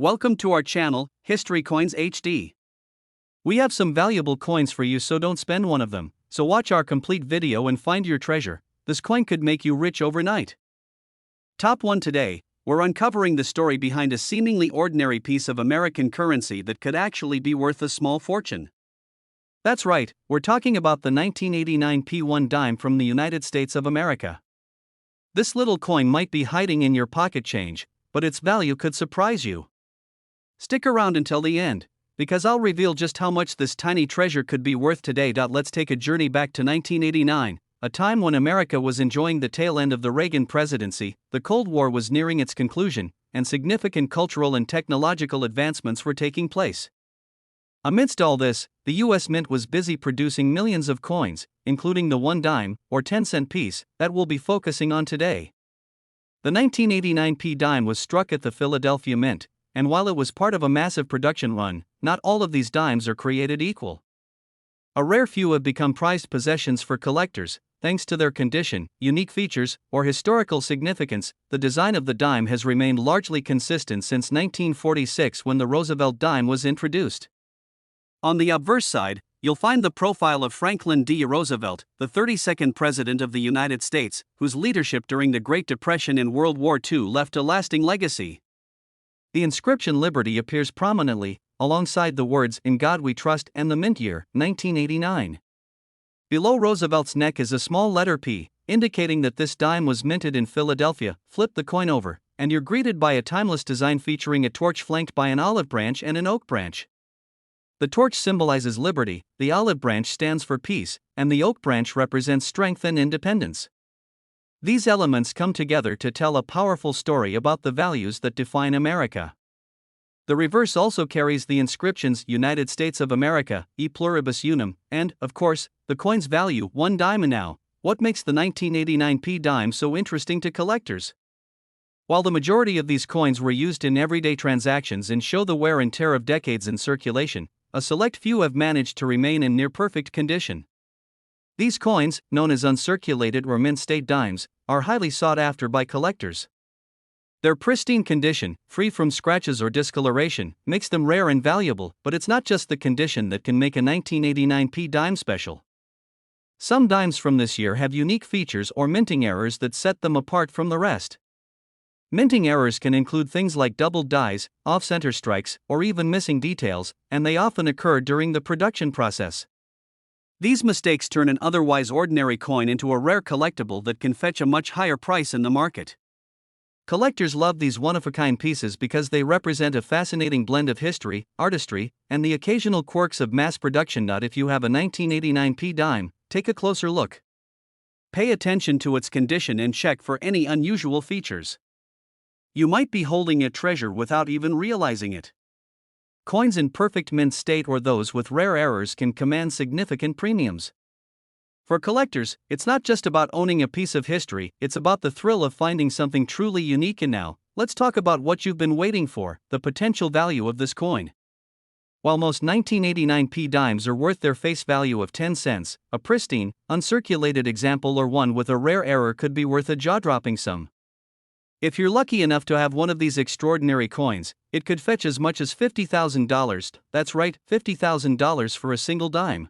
Welcome to our channel, History Coins HD. We have some valuable coins for you, so don't spend one of them. So watch our complete video and find your treasure. This coin could make you rich overnight. Top 1 today, we're uncovering the story behind a seemingly ordinary piece of American currency that could actually be worth a small fortune. That's right, we're talking about the 1989 P1 dime from the United States of America. This little coin might be hiding in your pocket change, but its value could surprise you. Stick around until the end, because I'll reveal just how much this tiny treasure could be worth today. Let's take a journey back to 1989, a time when America was enjoying the tail end of the Reagan presidency, the Cold War was nearing its conclusion, and significant cultural and technological advancements were taking place. Amidst all this, the U.S. Mint was busy producing millions of coins, including the 1 dime, or 10-cent piece, that we'll be focusing on today. The 1989 P dime was struck at the Philadelphia Mint, and while it was part of a massive production run, not all of these dimes are created equal. A rare few have become prized possessions for collectors, thanks to their condition, unique features, or historical significance. The design of the dime has remained largely consistent since 1946, when the Roosevelt dime was introduced. On the obverse side, you'll find the profile of Franklin D. Roosevelt, the 32nd President of the United States, whose leadership during the Great Depression and World War II left a lasting legacy. The inscription Liberty appears prominently, alongside the words "In God We Trust" and the mint year, 1989. Below Roosevelt's neck is a small letter P, indicating that this dime was minted in Philadelphia. Flip the coin over, and you're greeted by a timeless design featuring a torch flanked by an olive branch and an oak branch. The torch symbolizes liberty, the olive branch stands for peace, and the oak branch represents strength and independence. These elements come together to tell a powerful story about the values that define America. The reverse also carries the inscriptions United States of America, E Pluribus Unum, and, of course, the coin's value, 1 dime. Now, what makes the 1989 P dime so interesting to collectors? While the majority of these coins were used in everyday transactions and show the wear and tear of decades in circulation, a select few have managed to remain in near-perfect condition. These coins, known as uncirculated or mint-state dimes, are highly sought after by collectors. Their pristine condition, free from scratches or discoloration, makes them rare and valuable, but it's not just the condition that can make a 1989 P dime special. Some dimes from this year have unique features or minting errors that set them apart from the rest. Minting errors can include things like doubled dies, off-center strikes, or even missing details, and they often occur during the production process. These mistakes turn an otherwise ordinary coin into a rare collectible that can fetch a much higher price in the market. Collectors love these one-of-a-kind pieces because they represent a fascinating blend of history, artistry, and the occasional quirks of mass production. If you have a 1989 P dime, take a closer look. Pay attention to its condition and check for any unusual features. You might be holding a treasure without even realizing it. Coins in perfect mint state or those with rare errors can command significant premiums. For collectors, it's not just about owning a piece of history, it's about the thrill of finding something truly unique. And now, let's talk about what you've been waiting for, the potential value of this coin. While most 1989 P dimes are worth their face value of 10 cents, a pristine, uncirculated example or one with a rare error could be worth a jaw-dropping sum. If you're lucky enough to have one of these extraordinary coins, it could fetch as much as $50,000, that's right, $50,000 for a single dime.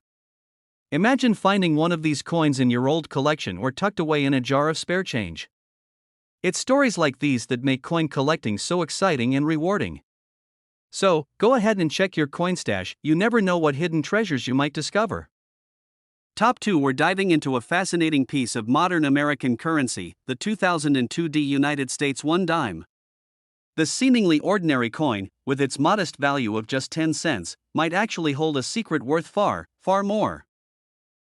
Imagine finding one of these coins in your old collection or tucked away in a jar of spare change. It's stories like these that make coin collecting so exciting and rewarding. So, go ahead and check your coin stash, you never know what hidden treasures you might discover. Top 2, we're diving into a fascinating piece of modern American currency, the 2002 United States 1 dime. This seemingly ordinary coin, with its modest value of just 10 cents, might actually hold a secret worth far, far more.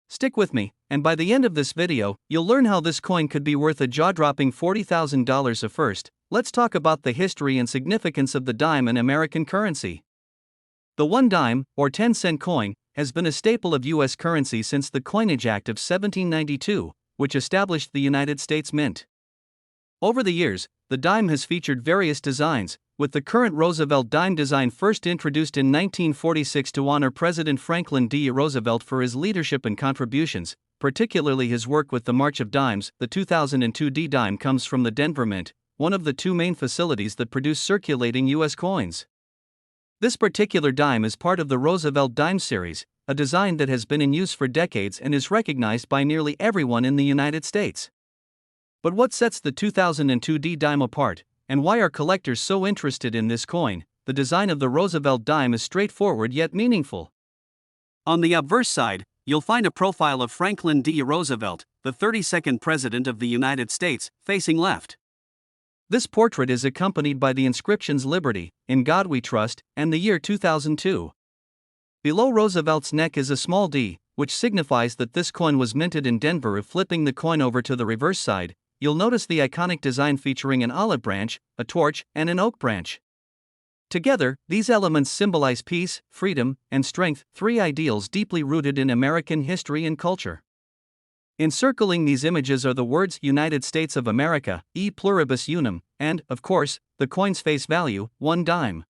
Stick with me, and by the end of this video, you'll learn how this coin could be worth a jaw-dropping $40,000. First, let's talk about the history and significance of the dime in American currency. The 1 dime, or 10-cent coin, has been a staple of U.S. currency since the Coinage Act of 1792, which established the United States Mint. Over the years, the dime has featured various designs, with the current Roosevelt dime design first introduced in 1946 to honor President Franklin D. Roosevelt for his leadership and contributions, particularly his work with the March of Dimes. The 2002 D dime comes from the Denver Mint, one of the two main facilities that produce circulating U.S. coins. This particular dime is part of the Roosevelt Dime series, a design that has been in use for decades and is recognized by nearly everyone in the United States. But what sets the 2002 D dime apart, and why are collectors so interested in this coin? The design of the Roosevelt dime is straightforward yet meaningful. On the obverse side, you'll find a profile of Franklin D. Roosevelt, the 32nd President of the United States, facing left. This portrait is accompanied by the inscriptions "Liberty, in God We Trust," and the year 2002. Below Roosevelt's neck is a small d, which signifies that this coin was minted in Denver. If flipping the coin over to the reverse side, you'll notice the iconic design featuring an olive branch, a torch, and an oak branch. Together, these elements symbolize peace, freedom, and strength, three ideals deeply rooted in American history and culture. Encircling these images are the words United States of America, e pluribus unum, and, of course, the coin's face value, 1 dime.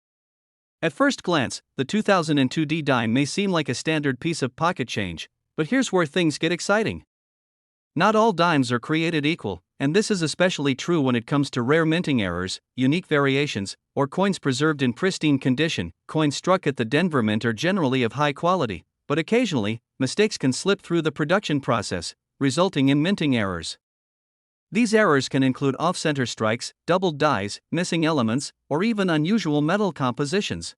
At first glance, the 2002 D dime may seem like a standard piece of pocket change, but here's where things get exciting. Not all dimes are created equal, and this is especially true when it comes to rare minting errors, unique variations, or coins preserved in pristine condition. Coins struck at the Denver Mint are generally of high quality, but occasionally, mistakes can slip through the production process, resulting in minting errors. These errors can include off-center strikes, doubled dies, missing elements, or even unusual metal compositions.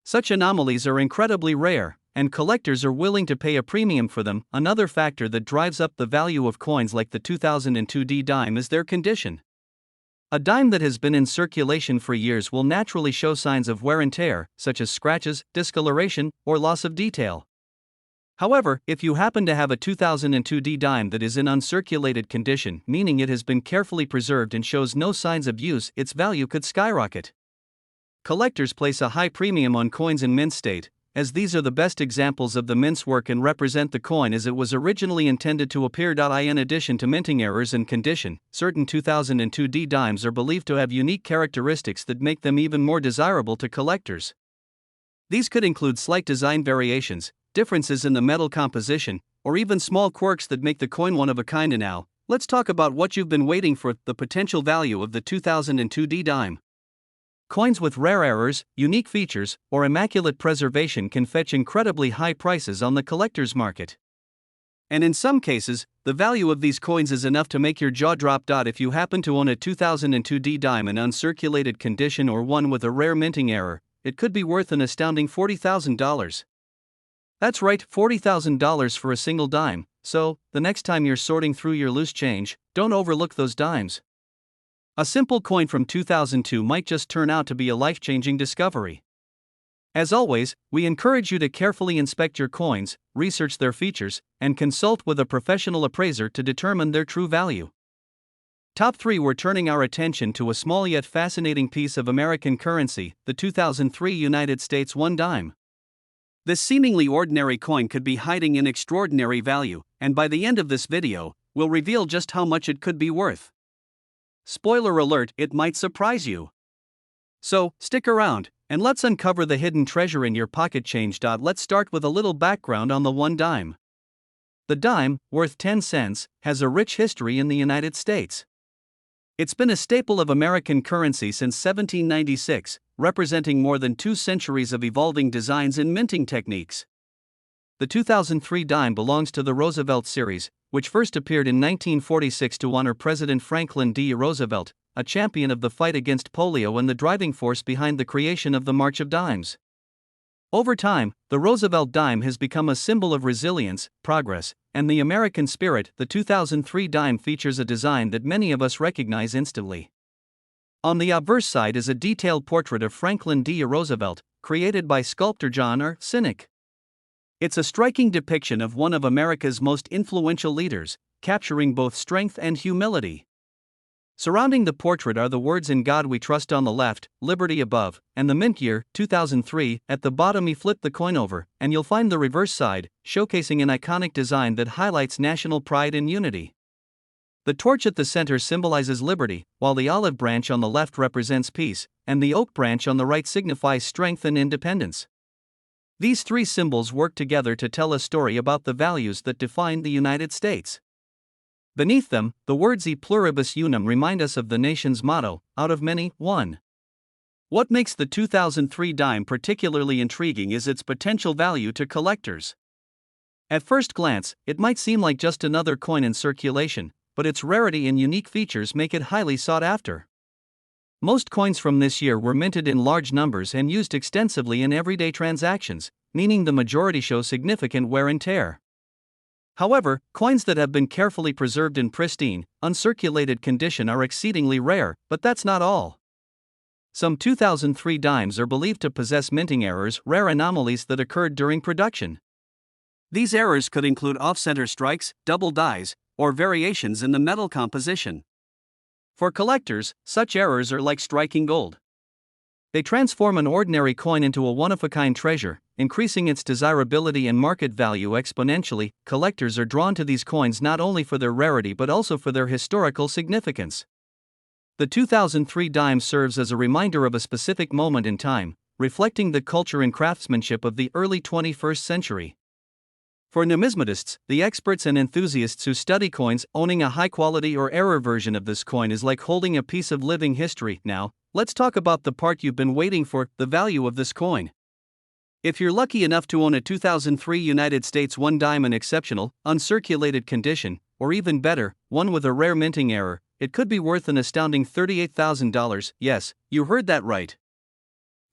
Such anomalies are incredibly rare, and collectors are willing to pay a premium for them. Another factor that drives up the value of coins like the 2002 D dime is their condition. A dime that has been in circulation for years will naturally show signs of wear and tear, such as scratches, discoloration, or loss of detail. However, if you happen to have a 2002 D dime that is in uncirculated condition, meaning it has been carefully preserved and shows no signs of use, its value could skyrocket. Collectors place a high premium on coins in mint state, as these are the best examples of the mint's work and represent the coin as it was originally intended to appear. In addition to minting errors and condition, certain 2002 D dimes are believed to have unique characteristics that make them even more desirable to collectors. These could include slight design variations, differences in the metal composition, or even small quirks that make the coin one of a kind. And now, let's talk about what you've been waiting for: the potential value of the 2002 D dime. Coins with rare errors, unique features, or immaculate preservation can fetch incredibly high prices on the collector's market. And in some cases, the value of these coins is enough to make your jaw drop. If you happen to own a 2002 D dime in uncirculated condition or one with a rare minting error, it could be worth an astounding $40,000. That's right, $40,000 for a single dime. So, the next time you're sorting through your loose change, don't overlook those dimes. A simple coin from 2002 might just turn out to be a life-changing discovery. As always, we encourage you to carefully inspect your coins, research their features, and consult with a professional appraiser to determine their true value. Top 3. We're turning our attention to a small yet fascinating piece of American currency, the 2003 United States 1 dime. This seemingly ordinary coin could be hiding in extraordinary value, and by the end of this video, we'll reveal just how much it could be worth. Spoiler alert, it might surprise you. So, stick around, and let's uncover the hidden treasure in your pocket change. Let's start with a little background on the 1 dime. The dime, worth 10 cents, has a rich history in the United States. It's been a staple of American currency since 1796, representing more than 2 centuries of evolving designs and minting techniques. The 2003 dime belongs to the Roosevelt series, which first appeared in 1946 to honor President Franklin D. Roosevelt, a champion of the fight against polio and the driving force behind the creation of the March of Dimes. Over time, the Roosevelt dime has become a symbol of resilience, progress, and the American spirit. The 2003 dime features a design that many of us recognize instantly. On the obverse side is a detailed portrait of Franklin D. Roosevelt, created by sculptor John R. Sinek. It's a striking depiction of one of America's most influential leaders, capturing both strength and humility. Surrounding the portrait are the words "In God We Trust" on the left, "Liberty" above, and the mint year, 2003, at the bottom. Flip the coin over, and you'll find the reverse side, showcasing an iconic design that highlights national pride and unity. The torch at the center symbolizes liberty, while the olive branch on the left represents peace, and the oak branch on the right signifies strength and independence. These 3 symbols work together to tell a story about the values that define the United States. Beneath them, the words E pluribus unum remind us of the nation's motto, out of many, one. What makes the 2003 dime particularly intriguing is its potential value to collectors. At first glance, it might seem like just another coin in circulation, but its rarity and unique features make it highly sought after. Most coins from this year were minted in large numbers and used extensively in everyday transactions, meaning the majority show significant wear and tear. However, coins that have been carefully preserved in pristine, uncirculated condition are exceedingly rare, but that's not all. Some 2003 dimes are believed to possess minting errors, rare anomalies that occurred during production. These errors could include off-center strikes, double dies, or variations in the metal composition. For collectors, such errors are like striking gold. They transform an ordinary coin into a one-of-a-kind treasure, increasing its desirability and market value exponentially. Collectors are drawn to these coins not only for their rarity but also for their historical significance. The 2003 dime serves as a reminder of a specific moment in time, reflecting the culture and craftsmanship of the early 21st century. For numismatists, the experts and enthusiasts who study coins, owning a high-quality or error version of this coin is like holding a piece of living history. Now, let's talk about the part you've been waiting for, the value of this coin. If you're lucky enough to own a 2003 United States 1 dime in exceptional, uncirculated condition, or even better, one with a rare minting error, it could be worth an astounding $38,000. Yes, you heard that right.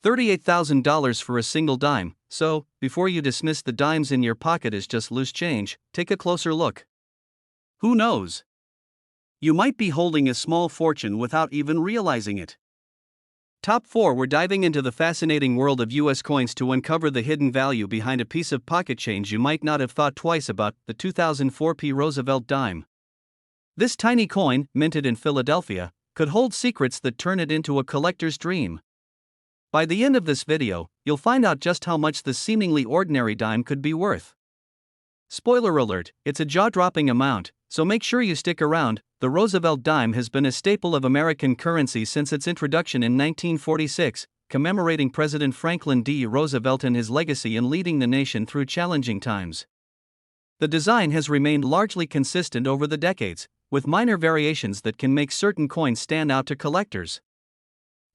$38,000 for a single dime. So, before you dismiss the dimes in your pocket as just loose change, take a closer look. Who knows? You might be holding a small fortune without even realizing it. Top 4. We're diving into the fascinating world of US coins to uncover the hidden value behind a piece of pocket change you might not have thought twice about, the 2004 P. Roosevelt dime. This tiny coin, minted in Philadelphia, could hold secrets that turn it into a collector's dream. By the end of this video, you'll find out just how much this seemingly ordinary dime could be worth. Spoiler alert, it's a jaw-dropping amount, so make sure you stick around. The Roosevelt dime has been a staple of American currency since its introduction in 1946, commemorating President Franklin D. Roosevelt and his legacy in leading the nation through challenging times. The design has remained largely consistent over the decades, with minor variations that can make certain coins stand out to collectors.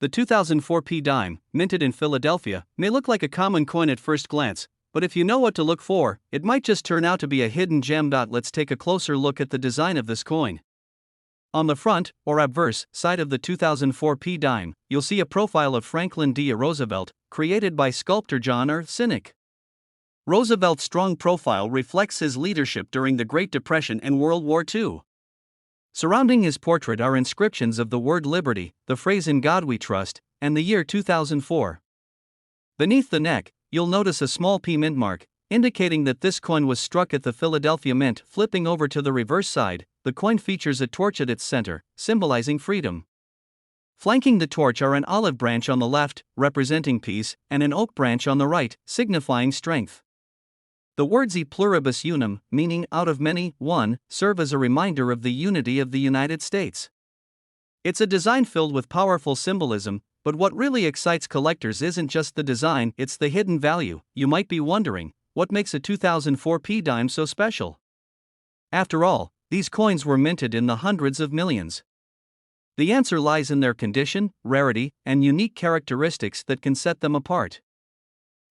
The 2004 P dime, minted in Philadelphia, may look like a common coin at first glance, but if you know what to look for, it might just turn out to be a hidden gem. Let's take a closer look at the design of this coin. On the front, or obverse, side of the 2004 P dime, you'll see a profile of Franklin D. Roosevelt, created by sculptor John R. Sinek. Roosevelt's strong profile reflects his leadership during the Great Depression and World War II. Surrounding his portrait are inscriptions of the word liberty, the phrase "In God We Trust," and the year 2004. Beneath the neck, you'll notice a small P mint mark, indicating that this coin was struck at the Philadelphia Mint. Flipping over to the reverse side, the coin features a torch at its center, symbolizing freedom. Flanking the torch are an olive branch on the left, representing peace, and an oak branch on the right, signifying strength. The words E pluribus unum, meaning out of many, one, serve as a reminder of the unity of the United States. It's a design filled with powerful symbolism, but what really excites collectors isn't just the design, it's the hidden value. You might be wondering, what makes a 2004 P dime so special? After all, these coins were minted in the hundreds of millions. The answer lies in their condition, rarity, and unique characteristics that can set them apart.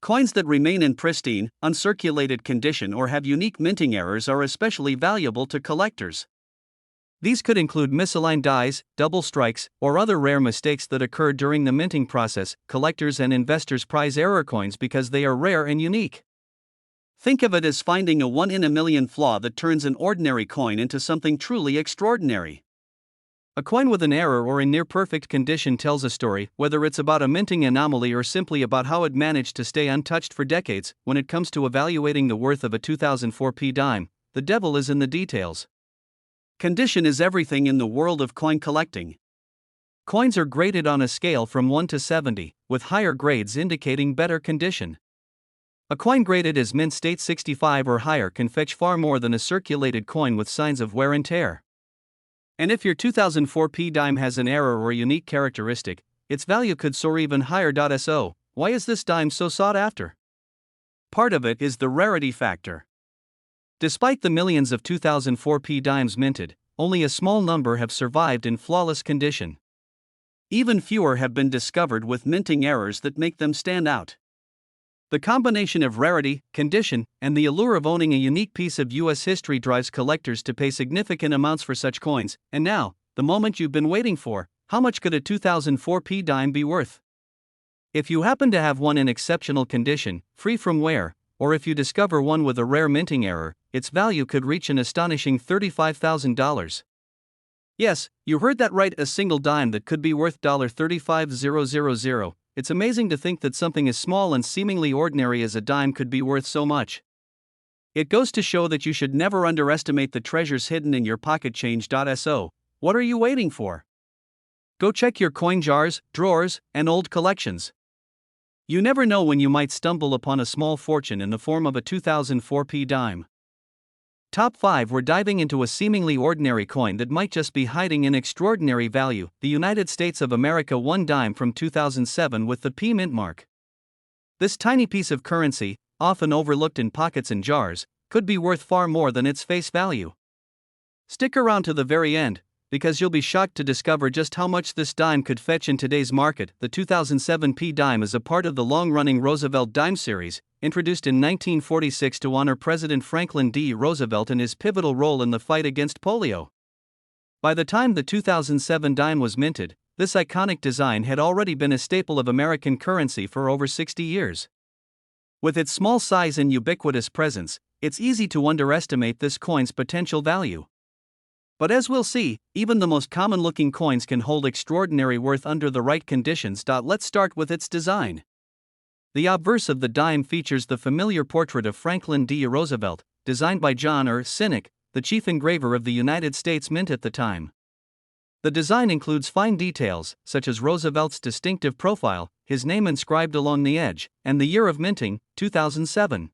Coins that remain in pristine, uncirculated condition or have unique minting errors are especially valuable to collectors. These could include misaligned dies, double strikes, or other rare mistakes that occur during the minting process. Collectors and investors prize error coins because they are rare and unique. Think of it as finding a one-in-a-million flaw that turns an ordinary coin into something truly extraordinary. A coin with an error or in near-perfect condition tells a story, whether it's about a minting anomaly or simply about how it managed to stay untouched for decades. When it comes to evaluating the worth of a 2004 P dime, the devil is in the details. Condition is everything in the world of coin collecting. Coins are graded on a scale from 1 to 70, with higher grades indicating better condition. A coin graded as mint state 65 or higher can fetch far more than a circulated coin with signs of wear and tear. And if your 2004 P dime has an error or unique characteristic, its value could soar even higher. So, why is this dime so sought after? Part of it is the rarity factor. Despite the millions of 2004 P dimes minted, only a small number have survived in flawless condition. Even fewer have been discovered with minting errors that make them stand out. The combination of rarity, condition, and the allure of owning a unique piece of U.S. history drives collectors to pay significant amounts for such coins. And now, the moment you've been waiting for: how much could a 2004 dime be worth? If you happen to have one in exceptional condition, free from wear, or if you discover one with a rare minting error, its value could reach an astonishing $35,000. Yes, you heard that right, a single dime that could be worth $35,000. It's amazing to think that something as small and seemingly ordinary as a dime could be worth so much. It goes to show that you should never underestimate the treasures hidden in your pocket change. So, what are you waiting for? Go check your coin jars, drawers, and old collections. You never know when you might stumble upon a small fortune in the form of a 2004 dime. Top 5. We're diving into a seemingly ordinary coin that might just be hiding in extraordinary value: the United States of America 1 dime from 2007 with the P mint mark. This tiny piece of currency, often overlooked in pockets and jars, could be worth far more than its face value. Stick around to the very end, because you'll be shocked to discover just how much this dime could fetch in today's market. The 2007 dime is a part of the long-running Roosevelt dime series, introduced in 1946 to honor President Franklin D. Roosevelt and his pivotal role in the fight against polio. By the time the 2007 dime was minted, this iconic design had already been a staple of American currency for over 60 years. With its small size and ubiquitous presence, it's easy to underestimate this coin's potential value. But as we'll see, even the most common-looking coins can hold extraordinary worth under the right conditions. Let's start with its design. The obverse of the dime features the familiar portrait of Franklin D. Roosevelt, designed by John Sinek, the chief engraver of the United States Mint at the time. The design includes fine details, such as Roosevelt's distinctive profile, his name inscribed along the edge, and the year of minting, 2007.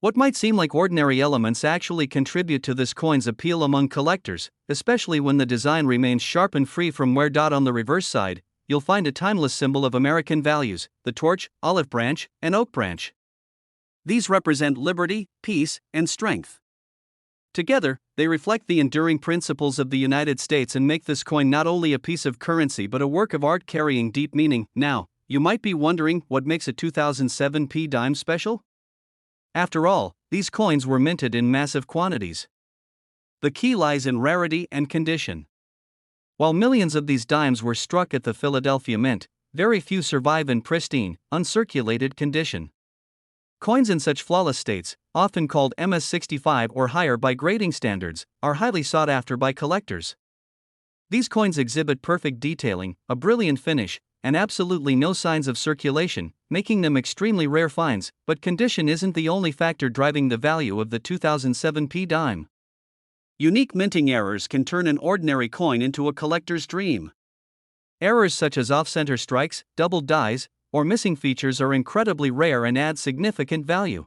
What might seem like ordinary elements actually contribute to this coin's appeal among collectors, especially when the design remains sharp and free from wear. On the reverse side, you'll find a timeless symbol of American values: the torch, olive branch, and oak branch. These represent liberty, peace, and strength. Together, they reflect the enduring principles of the United States and make this coin not only a piece of currency but a work of art carrying deep meaning. Now, you might be wondering what makes a 2007 dime special? After all, these coins were minted in massive quantities. The key lies in rarity and condition. While millions of these dimes were struck at the Philadelphia Mint, very few survive in pristine, uncirculated condition. Coins in such flawless states, often called MS65 or higher by grading standards, are highly sought after by collectors. These coins exhibit perfect detailing, a brilliant finish, and absolutely no signs of circulation, making them extremely rare finds. But condition isn't the only factor driving the value of the 2007 dime. Unique minting errors can turn an ordinary coin into a collector's dream. Errors such as off-center strikes, doubled dies, or missing features are incredibly rare and add significant value.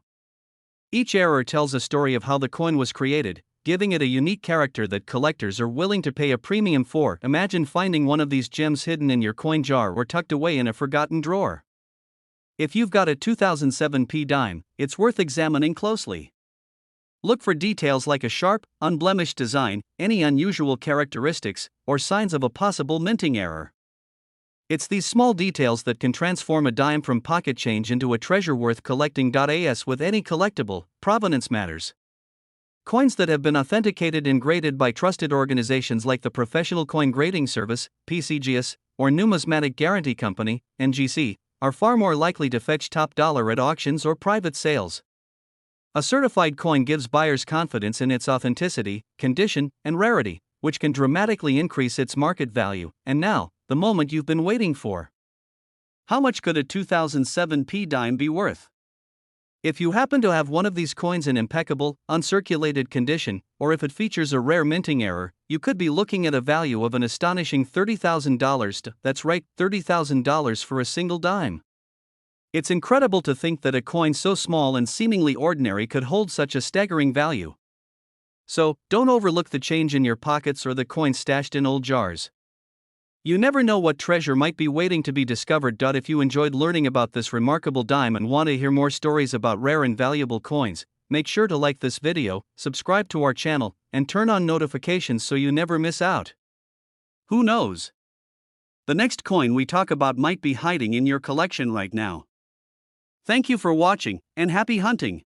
Each error tells a story of how the coin was created, giving it a unique character that collectors are willing to pay a premium for. Imagine finding one of these gems hidden in your coin jar or tucked away in a forgotten drawer. If you've got a 2007 dime, it's worth examining closely. Look for details like a sharp, unblemished design, any unusual characteristics, or signs of a possible minting error. It's these small details that can transform a dime from pocket change into a treasure worth collecting. As with any collectible, provenance matters. Coins that have been authenticated and graded by trusted organizations like the Professional Coin Grading Service, PCGS, or Numismatic Guarantee Company, NGC, are far more likely to fetch top dollar at auctions or private sales. A certified coin gives buyers confidence in its authenticity, condition, and rarity, which can dramatically increase its market value. And now, the moment you've been waiting for. How much could a 2007 dime be worth? If you happen to have one of these coins in impeccable, uncirculated condition, or if it features a rare minting error, you could be looking at a value of an astonishing $30,000. That's right, $30,000 for a single dime. It's incredible to think that a coin so small and seemingly ordinary could hold such a staggering value. So, don't overlook the change in your pockets or the coins stashed in old jars. You never know what treasure might be waiting to be discovered. If you enjoyed learning about this remarkable dime and want to hear more stories about rare and valuable coins, make sure to like this video, subscribe to our channel, and turn on notifications so you never miss out. Who knows? The next coin we talk about might be hiding in your collection right now. Thank you for watching, and happy hunting!